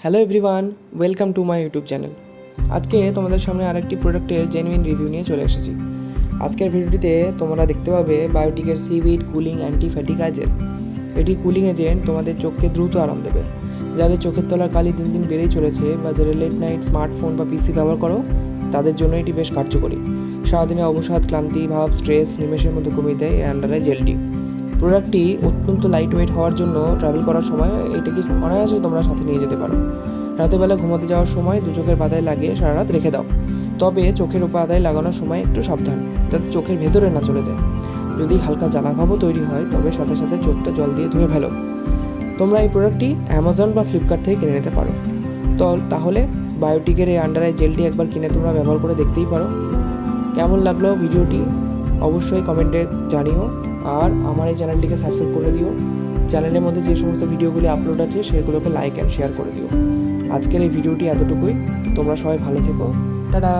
Hello everyone, welcome to my YouTube channel. আজকে তোমাদের সামনে আরেকটি প্রোডাক্টের জেনুইন রিভিউ নিয়ে চলে এসেছি। আজকের ভিডিওটিতে তোমরা দেখতে পাবে বায়োটিকের সিভিড কুলিং অ্যান্টি ফ্যাটিক জেল। এটি কুলিং এজেন্ট তোমাদের চোখকে দ্রুত আরাম দেবে। যাদের চোখের তলার কালি দিন দিন বেড়েই চলেছে বা যারা লেট নাইট স্মার্টফোন বা পিসি ব্যবহার করো, তাদের জন্য এটি বেশ কার্যকরী। সারাদিনে অবসাদ, ক্লান্তি ভাব, স্ট্রেস নিমেষের মধ্যে কমিয়ে দেয় এই আন্ডার আই জেলটি। প্রোডাক্টটি অত্যন্ত লাইট ওয়েট হওয়ার জন্য ট্রাভেল করার সময় এটাকে অনায়াসে তোমরা সাথে নিয়ে যেতে পারো। রাতেরবেলা ঘুমাতে যাওয়ার সময় দু চোখের পাতায় লাগিয়ে সারা রাত রেখে দাও। তবে চোখের পাতায় লাগানোর সময় একটু সাবধান, যাতে চোখের ভেতরে না চলে যায়। যদি হালকা জ্বালাভাবও তৈরি হয় তবে সাথে সাথে চোখটা জল দিয়ে ধুয়ে ফেলো। তোমরা এই প্রোডাক্টটি অ্যামাজন বা ফ্লিপকার্ট থেকে কিনে নিতে পারো। তাহলে বায়োটিকের এই আন্ডার আই জেলটি একবার কিনে তোমরা ব্যবহার করে দেখতেই পারো। কেমন লাগলো ভিডিওটি অবশ্যই কমেন্টে জানিও, আর আমার এই চ্যানেলটিকে সাবস্ক্রাইব করে দিও। চ্যানেলের মধ্যে যে সমস্ত ভিডিওগুলি আপলোড আছে সেগুলোকে লাইক অ্যান্ড শেয়ার করে দিও। আজকের এই ভিডিওটি এতটুকুই। তোমরা সবাই ভালো থেকো। টাটা।